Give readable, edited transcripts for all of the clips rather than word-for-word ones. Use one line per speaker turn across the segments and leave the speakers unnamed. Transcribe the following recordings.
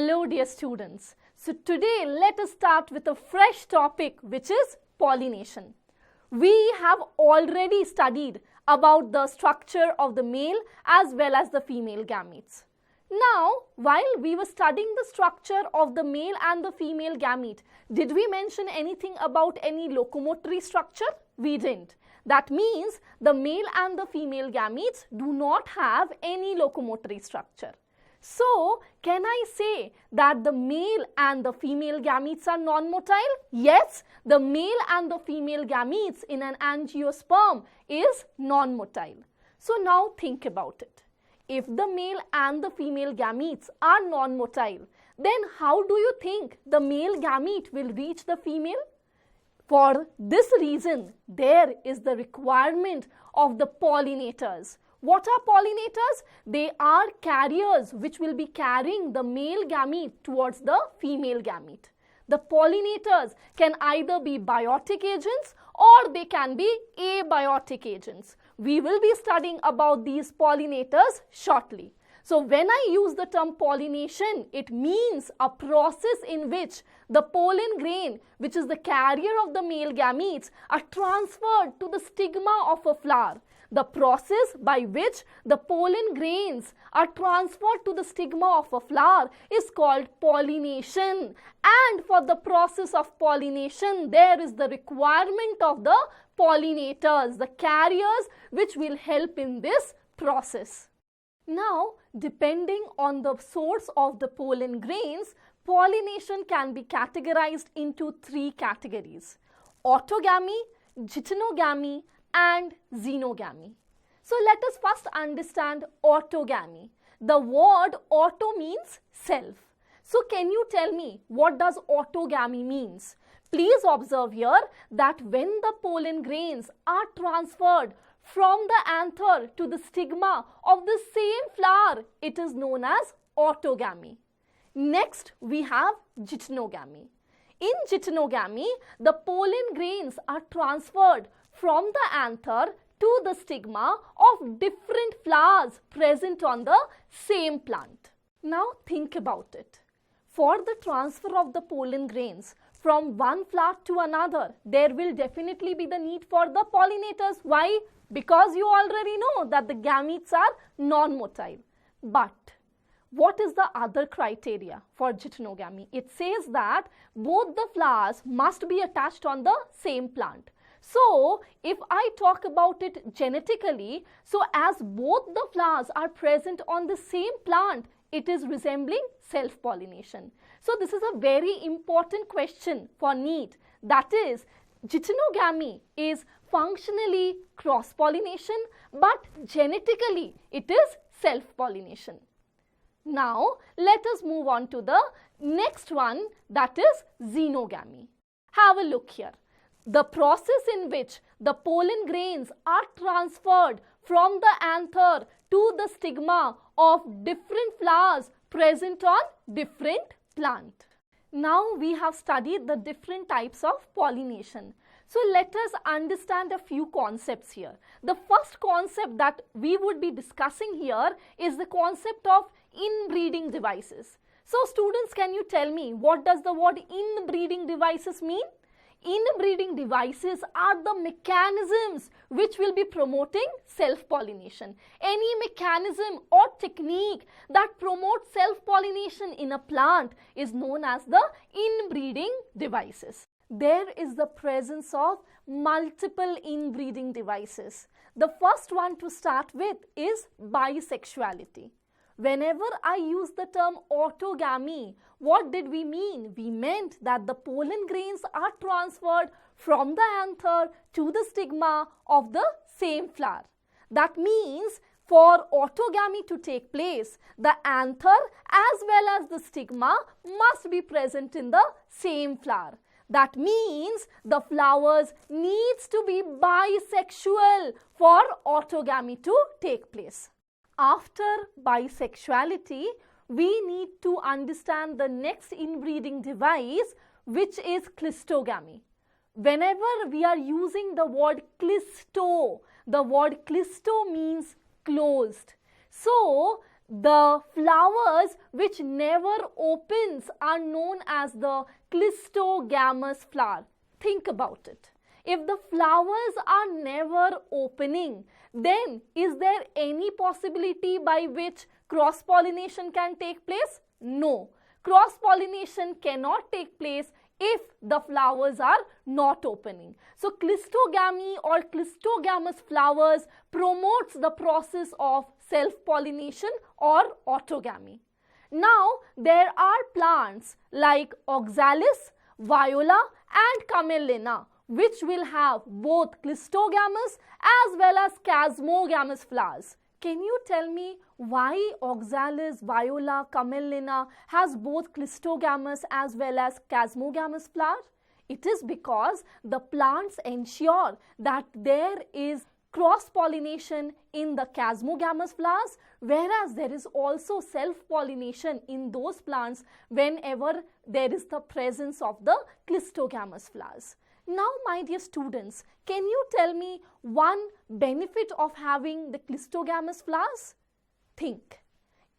Hello dear students. So today let us start with a fresh topic, which is pollination. We have already studied about the structure of the male as well as the female gametes. Now, while we were studying the structure of the male and the female gamete, did we mention anything about any locomotory structure? We didn't. That means the male and the female gametes do not have any locomotory structure. So, can I say that the male and the female gametes are non-motile? Yes, the male and the female gametes in an angiosperm is non-motile. So, now think about it. If the male and the female gametes are non-motile, then how do you think the male gamete will reach the female? For this reason, there is the requirement of the pollinators. What are pollinators? They are carriers which will be carrying the male gamete towards the female gamete. The pollinators can either be biotic agents or they can be abiotic agents. We will be studying about these pollinators shortly. So when I use the term pollination, it means a process in which the pollen grain, which is the carrier of the male gametes, are transferred to the stigma of a flower. The process by which the pollen grains are transferred to the stigma of a flower is called pollination. And for the process of pollination, there is the requirement of the pollinators, the carriers which will help in this process. Now, depending on the source of the pollen grains, pollination can be categorized into three categories: autogamy, Jitnogamy, and Xenogamy. So let us first understand autogamy. The word auto means self. So can you tell me what does autogamy means? Please observe here that when the pollen grains are transferred from the anther to the stigma of the same flower, it is known as autogamy. Next, we have Jitnogamy. In Jitnogamy, the pollen grains are transferred from the anther to the stigma of different flowers present on the same plant. Now think about it. For the transfer of the pollen grains from one flower to another, there will definitely be the need for the pollinators. Why? Because you already know that the gametes are non-motile. But what is the other criteria for Jitnogamy? It says that both the flowers must be attached on the same plant. So, if I talk about it genetically, so as both the flowers are present on the same plant, it is resembling self-pollination. So, this is a very important question for NEET. That is, Jitnogamy is functionally cross-pollination, but genetically it is self-pollination. Now, let us move on to the next one, that is Xenogamy. Have a look here. The process in which the pollen grains are transferred from the anther to the stigma of different flowers present on different plant. Now we have studied the different types of pollination. So let us understand a few concepts here. The first concept that we would be discussing here is the concept of inbreeding devices. So students, can you tell me what does the word inbreeding devices mean? Inbreeding devices are the mechanisms which will be promoting self-pollination. Any mechanism or technique that promotes self-pollination in a plant is known as the inbreeding devices. There is the presence of multiple inbreeding devices. The first one to start with is bisexuality. Whenever I use the term autogamy, what did we mean? We meant that the pollen grains are transferred from the anther to the stigma of the same flower. That means for autogamy to take place, the anther as well as the stigma must be present in the same flower. That means the flowers needs to be bisexual for autogamy to take place. After bisexuality, we need to understand the next inbreeding device, which is Clystogamy. Whenever we are using the word Clysto, the word Clysto means closed. So, The flowers which never opens are known as the clystogamous flower. Think about it. If the flowers are never opening, then is there any possibility by which cross-pollination can take place? No. Cross-pollination cannot take place if the flowers are not opening. So, clystogamy or clystogamous flowers promotes the process of self-pollination or autogamy. Now, there are plants like oxalis, viola and camelina which will have both clystogamous as well as chasmogamous flowers. Can you tell me why oxalis, viola, camelina has both clystogamous as well as chasmogamous flower? It is because the plants ensure that there is cross-pollination in the chasmogamous flowers, whereas there is also self-pollination in those plants whenever there is the presence of the clystogamous flowers. Now, my dear students, can you tell me one benefit of having the clystogamous flowers? Think.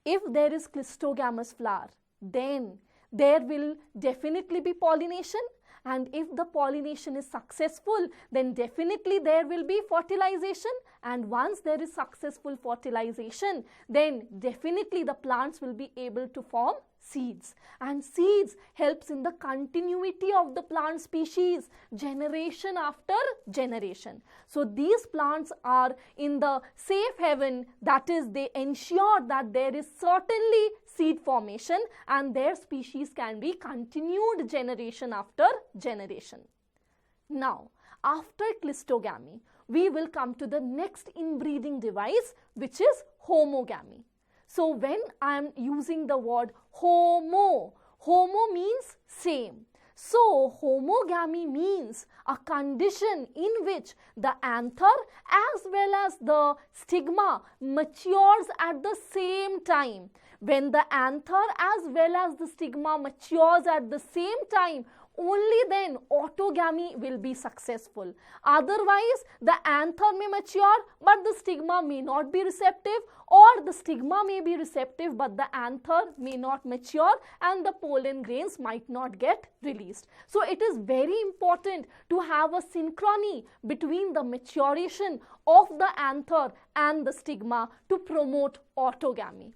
If there is clystogamous flower, then there will definitely be pollination, and if the pollination is successful, then definitely there will be fertilization, and once there is successful fertilization, then definitely the plants will be able to form seeds, and seeds helps in the continuity of the plant species generation after generation. So these plants are in the safe haven, that is, they ensure that there is certainly seed formation and their species can be continued generation after generation. Now, after clystogamy, we will come to the next inbreeding device, which is homogamy. So when I am using the word homo means same. So homogamy means a condition in which the anther as well as the stigma matures at the same time. When the anther as well as the stigma matures at the same time, only then autogamy will be successful. Otherwise, the anther may mature but the stigma may not be receptive, or the stigma may be receptive but the anther may not mature and the pollen grains might not get released. So, it is very important to have a synchrony between the maturation of the anther and the stigma to promote autogamy.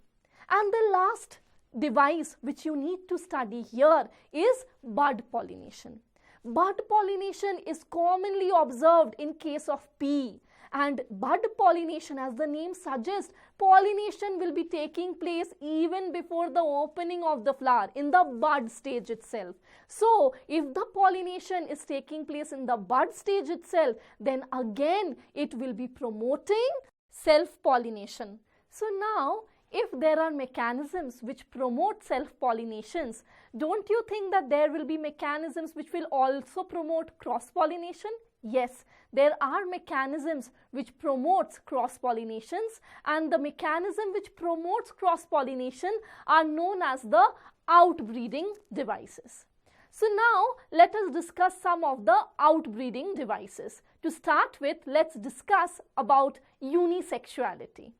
And the last device which you need to study here is bud pollination. Bud pollination is commonly observed in case of pea, and bud pollination, as the name suggests, pollination will be taking place even before the opening of the flower in the bud stage itself. So, if the pollination is taking place in the bud stage itself, then again it will be promoting self-pollination. So now, if there are mechanisms which promote self-pollinations, don't you think that there will be mechanisms which will also promote cross-pollination? Yes, there are mechanisms which promotes cross-pollinations, and the mechanism which promotes cross-pollination are known as the outbreeding devices. So now, let us discuss some of the outbreeding devices. To start with, let's discuss about unisexuality.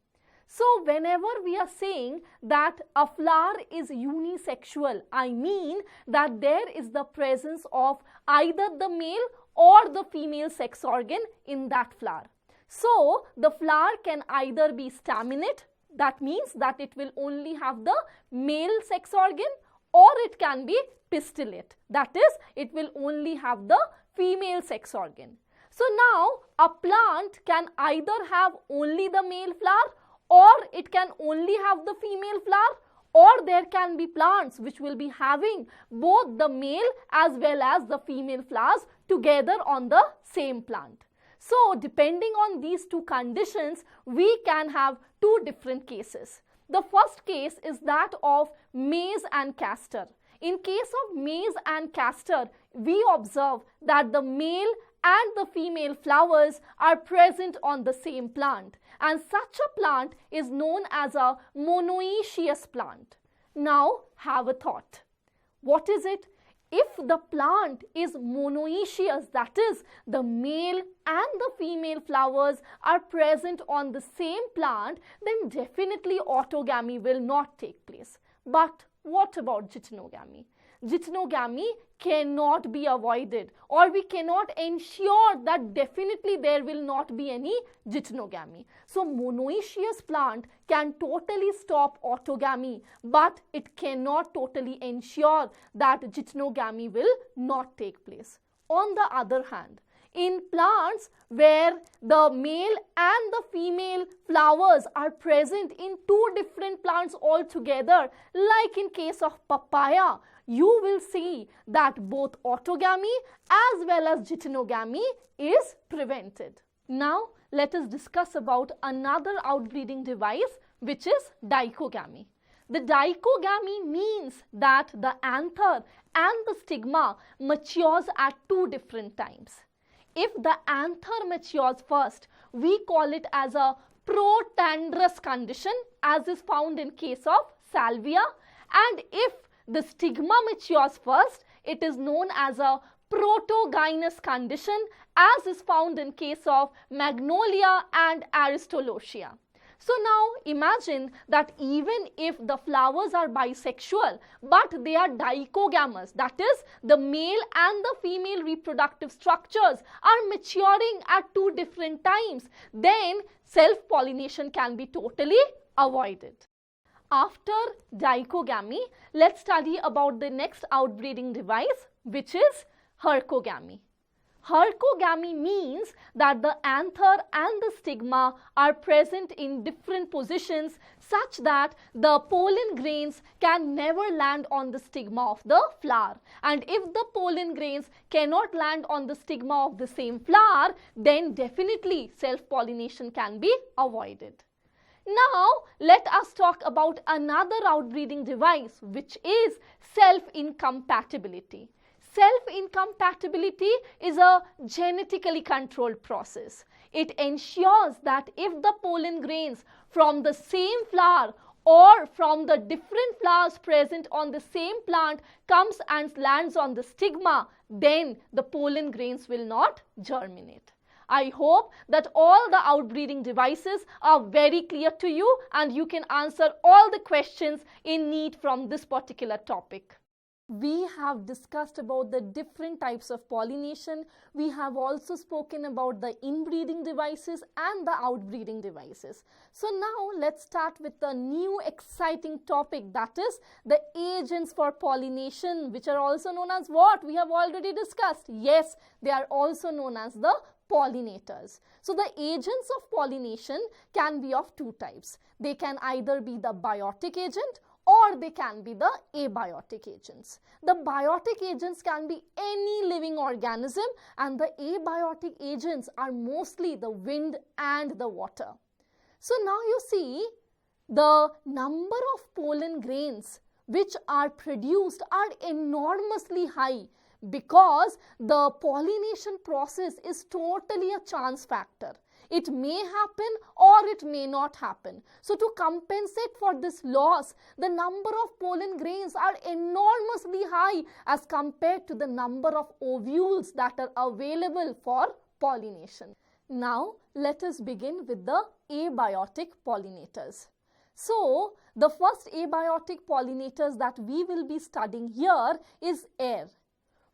So, whenever we are saying that a flower is unisexual, I mean that there is the presence of either the male or the female sex organ in that flower. So, the flower can either be staminate, that means that it will only have the male sex organ, or it can be pistillate, that is, it will only have the female sex organ. So, now a plant can either have only the male flower, or it can only have the female flower, or there can be plants which will be having both the male as well as the female flowers together on the same plant. So, depending on these two conditions, we can have two different cases. The first case is that of maize and castor. In case of maize and castor, we observe that the male and the female flowers are present on the same plant, and such a plant is known as a monoasius plant. Now have a thought. What is it? If the plant is monoecious, that is, the male and the female flowers are present on the same plant, then definitely autogamy will not take place. But what about Jitnogamy? Jitnogamy cannot be avoided, or we cannot ensure that definitely there will not be any Jitnogamy. So monoecious plant can totally stop autogamy, but it cannot totally ensure that Jitnogamy will not take place. On the other hand, in plants where the male and the female flowers are present in two different plants altogether, like in case of papaya, you will see that both autogamy as well as Jitnogamy is prevented. Now, let us discuss about another outbreeding device, which is dichogamy. The dichogamy means that the anther and the stigma matures at two different times. If the anther matures first, we call it as a protandrous condition, as is found in case of salvia, and if the stigma matures first, it is known as a protogynous condition, as is found in case of magnolia and aristolochia. So now imagine that even if the flowers are bisexual, but they are dichogamous, that is, the male and the female reproductive structures are maturing at two different times, then self-pollination can be totally avoided. After dichogamy, let's study about the next outbreeding device, which is hercogamy. Hercogamy means that the anther and the stigma are present in different positions such that the pollen grains can never land on the stigma of the flower. And if the pollen grains cannot land on the stigma of the same flower, then definitely self-pollination can be avoided. Now, let us talk about another outbreeding device, which is self-incompatibility. Self-incompatibility is a genetically controlled process. It ensures that if the pollen grains from the same flower or from the different flowers present on the same plant comes and lands on the stigma, then the pollen grains will not germinate. I hope that all the outbreeding devices are very clear to you and you can answer all the questions in need from this particular topic. We have discussed about the different types of pollination. We have also spoken about the inbreeding devices and the outbreeding devices. So now let's start with a new exciting topic, that is the agents for pollination, which are also known as what? We have already discussed. Yes, they are also known as the pollinators. So the agents of pollination can be of two types. They can either be the biotic agent or they can be the abiotic agents. The biotic agents can be any living organism and the abiotic agents are mostly the wind and the water. So now you see the number of pollen grains which are produced are enormously high, because the pollination process is totally a chance factor. It may happen or it may not happen. So to compensate for this loss, the number of pollen grains are enormously high as compared to the number of ovules that are available for pollination. Now let us begin with the abiotic pollinators. So the first abiotic pollinators that we will be studying here is air.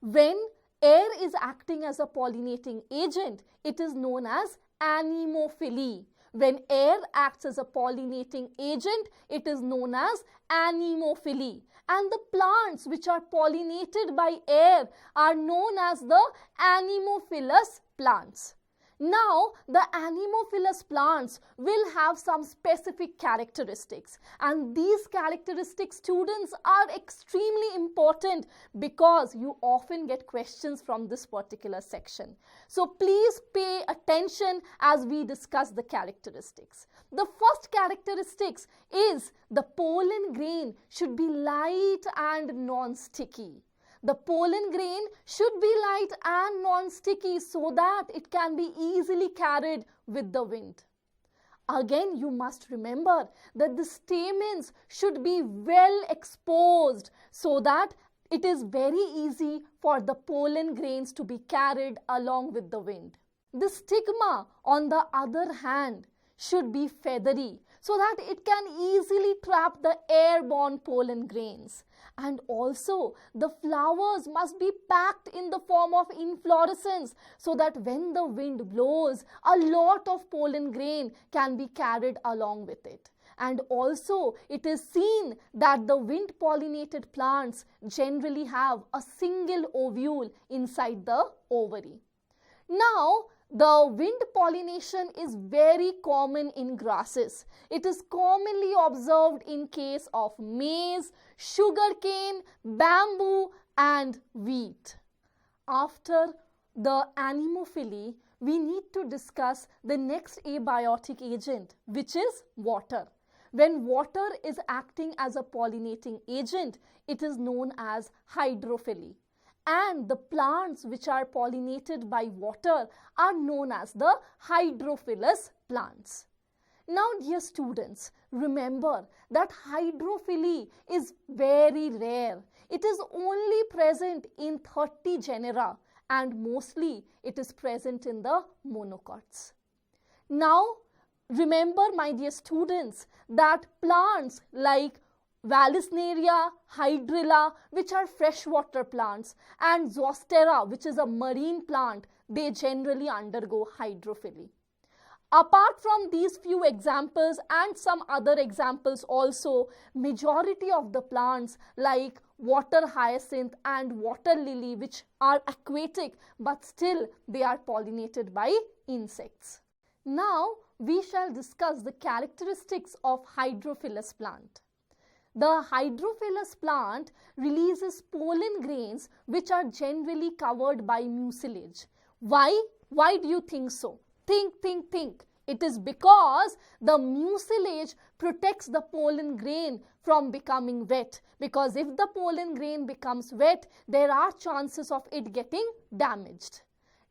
When air is acting as a pollinating agent, it is known as anemophily. When air acts as a pollinating agent, it is known as anemophily. And the plants which are pollinated by air are known as the anemophilous plants. Now, the anemophilous plants will have some specific characteristics, and these characteristics, students, are extremely important because you often get questions from this particular section. So please pay attention as we discuss the characteristics. The first characteristics is the pollen grain should be light and non-sticky. The pollen grain should be light and non-sticky so that it can be easily carried with the wind. Again, you must remember that the stamens should be well exposed so that it is very easy for the pollen grains to be carried along with the wind. The stigma, on the other hand, should be feathery so that it can easily trap the airborne pollen grains. And also, the flowers must be packed in the form of inflorescence so that when the wind blows, a lot of pollen grain can be carried along with it. And also, it is seen that the wind-pollinated plants generally have a single ovule inside the ovary. Now, the wind pollination is very common in grasses. It is commonly observed in case of maize, sugarcane, bamboo and wheat. After the anemophily, we need to discuss the next abiotic agent, which is water. When water is acting as a pollinating agent, it is known as hydrophily. And the plants which are pollinated by water are known as the Hydrophyllus plants. Now, dear students, remember that hydrophily is very rare. It is only present in 30 genera and mostly it is present in the monocots. Now, remember, my dear students, that plants like Vallisneria, Hydrilla, which are freshwater plants, and Zostera, which is a marine plant, they generally undergo hydrophily. Apart from these few examples and some other examples also, majority of the plants like water hyacinth and water lily, which are aquatic, but still they are pollinated by insects. Now, we shall discuss the characteristics of Hydrophyllus plant. The Hydrophyllus plant releases pollen grains which are generally covered by mucilage. Why? Why do you think so? Think. It is because the mucilage protects the pollen grain from becoming wet. Because if the pollen grain becomes wet, there are chances of it getting damaged.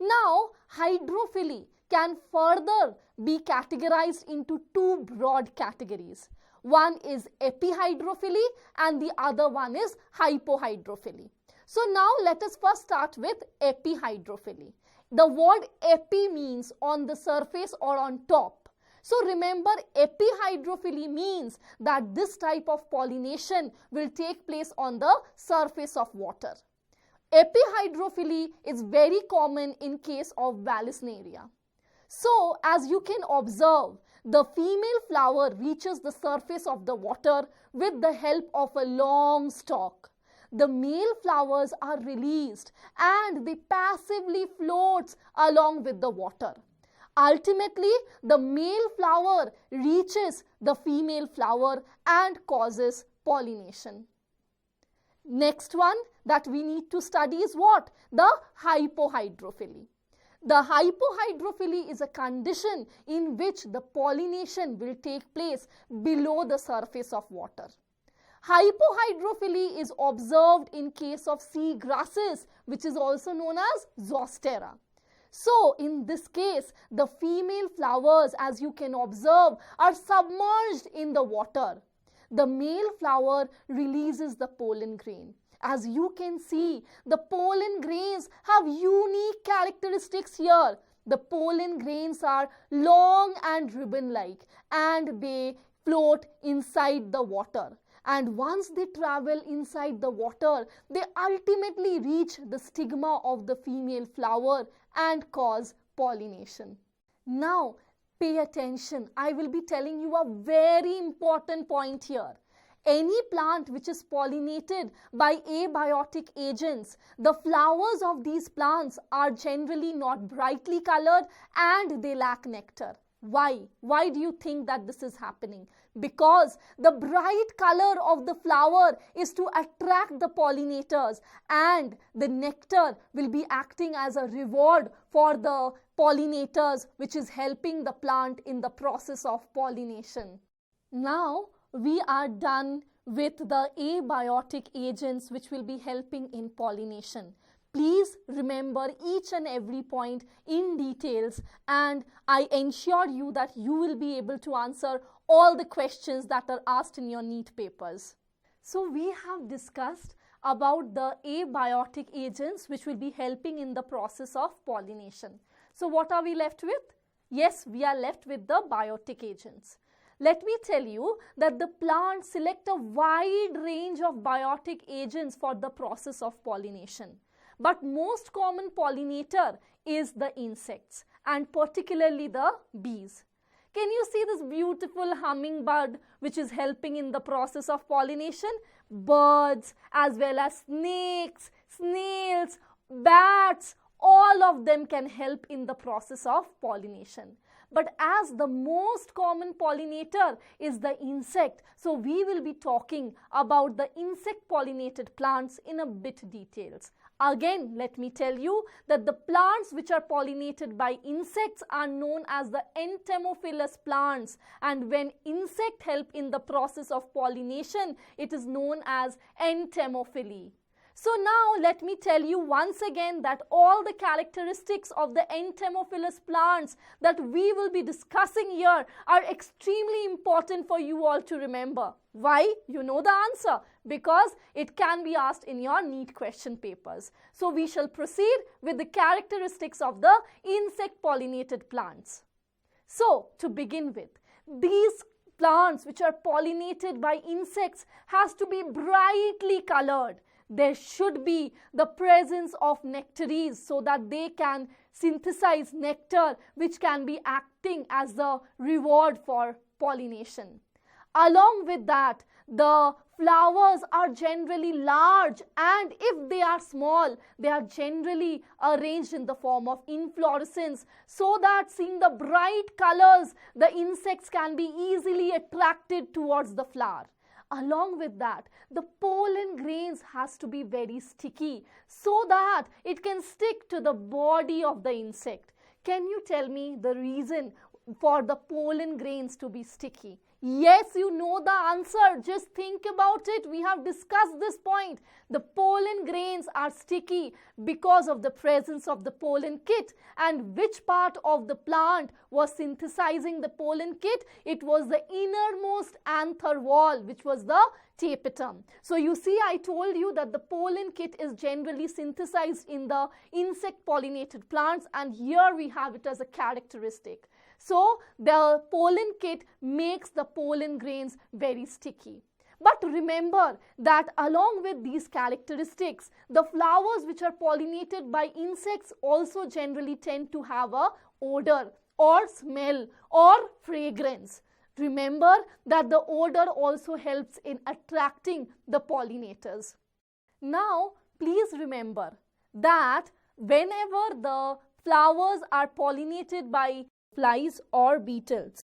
Now, hydrophily can further be categorized into two broad categories. One is epihydrophily and the other one is hypohydrophily. So now let us first start with epihydrophily. The word epi means on the surface or on top. So remember, epihydrophily means that this type of pollination will take place on the surface of water. Epihydrophily is very common in case of Vallisneria. So as you can observe, the female flower reaches the surface of the water with the help of a long stalk. The male flowers are released and they passively float along with the water. Ultimately, the male flower reaches the female flower and causes pollination. Next one that we need to study is what? The hypohydrophily. The hypohydrophily is a condition in which the pollination will take place below the surface of water. Hypohydrophily is observed in case of sea grasses, which is also known as Zostera. So, in this case, the female flowers, as you can observe, are submerged in the water. The male flower releases the pollen grain. As you can see, the pollen grains have unique characteristics here. The pollen grains are long and ribbon-like and they float inside the water. And once they travel inside the water, they ultimately reach the stigma of the female flower and cause pollination. Now, pay attention. I will be telling you a very important point here. Any plant which is pollinated by abiotic agents, the flowers of these plants are generally not brightly colored and they lack nectar. Why? Why do you think that this is happening? Because the bright color of the flower is to attract the pollinators and the nectar will be acting as a reward for the pollinators, which is helping the plant in the process of pollination. Now, we are done with the abiotic agents which will be helping in pollination. Please remember each and every point in details and I ensure you that you will be able to answer all the questions that are asked in your NEET papers. So we have discussed about the abiotic agents which will be helping in the process of pollination. So what are we left with? Yes, we are left with the biotic agents. Let me tell you that the plants select a wide range of biotic agents for the process of pollination. But most common pollinator is the insects, and particularly the bees. Can you see this beautiful hummingbird which is helping in the process of pollination? Birds as well as snakes, snails, bats, all of them can help in the process of pollination. But as the most common pollinator is the insect, so we will be talking about the insect pollinated plants in a bit details. Again, let me tell you that the plants which are pollinated by insects are known as the entomophilous plants, and when insect help in the process of pollination, it is known as entomophily. So now let me tell you once again that all the characteristics of the entomophilous plants that we will be discussing here are extremely important for you all to remember. Why? You know the answer. Because it can be asked in your NEET question papers. So we shall proceed with the characteristics of the insect pollinated plants. So to begin with, these plants which are pollinated by insects has to be brightly colored. There should be the presence of nectaries so that they can synthesize nectar which can be acting as the reward for pollination. Along with that, the flowers are generally large, and if they are small, they are generally arranged in the form of inflorescence so that seeing the bright colors, the insects can be easily attracted towards the flower. Along with that, the pollen grains has to be very sticky so that it can stick to the body of the insect. Can you tell me the reason for the pollen grains to be sticky? Yes, you know the answer. Just think about it. We have discussed this point. The pollen grains are sticky because of the presence of the pollen kit. And which part of the plant was synthesizing the pollen kit? It was the innermost anther wall, which was the tapetum. So you see, I told you that the pollen kit is generally synthesized in the insect pollinated plants, and here we have it as a characteristic. So the pollen kit makes the pollen grains very sticky. But remember that along with these characteristics, the flowers which are pollinated by insects also generally tend to have a odor or smell or fragrance. Remember that the odor also helps in attracting the pollinators. Now, please remember that whenever the flowers are pollinated by flies or beetles,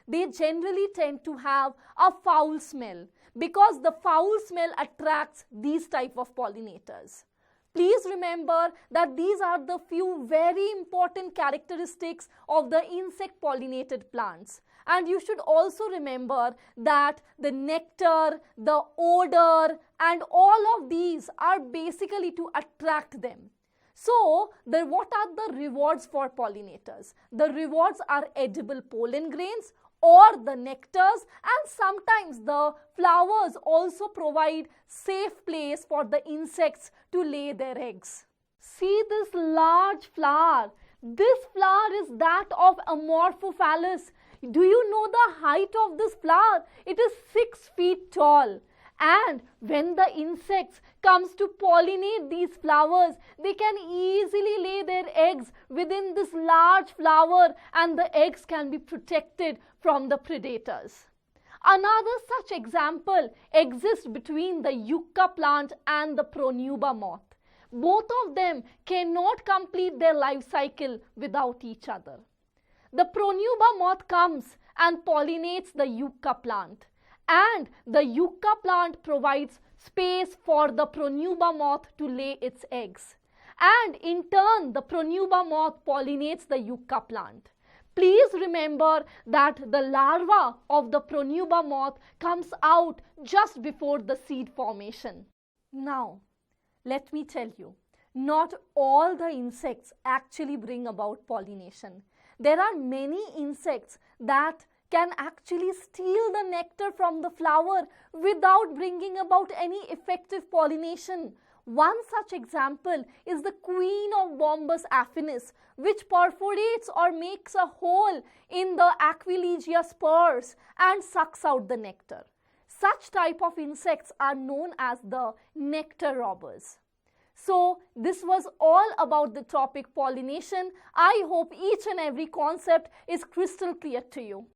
they generally tend to have a foul smell because the foul smell attracts these type of pollinators. Please remember that these are the few very important characteristics of the insect pollinated plants. And you should also remember that the nectar, the odor, and all of these are basically to attract them. So, what are the rewards for pollinators? The rewards are edible pollen grains or the nectars, and sometimes the flowers also provide safe place for the insects to lay their eggs. See this large flower. This flower is that of Amorphophallus. Do you know the height of this flower? It is 6 feet tall. And when the insects comes to pollinate these flowers, they can easily lay their eggs within this large flower, and the eggs can be protected from the predators. Another such example exists between the yucca plant and the pronuba moth. Both of them cannot complete their life cycle without each other. The pronuba moth comes and pollinates the yucca plant, and the yucca plant provides space for the pronuba moth to lay its eggs. And in turn, the pronuba moth pollinates the yucca plant. Please remember that the larva of the pronuba moth comes out just before the seed formation. Now, let me tell you, not all the insects actually bring about pollination. There are many insects that can actually steal the nectar from the flower without bringing about any effective pollination. One such example is the queen of Bombus affinis, which perforates or makes a hole in the Aquilegia spurs and sucks out the nectar. Such type of insects are known as the nectar robbers. So this was all about the topic pollination. I hope each and every concept is crystal clear to you.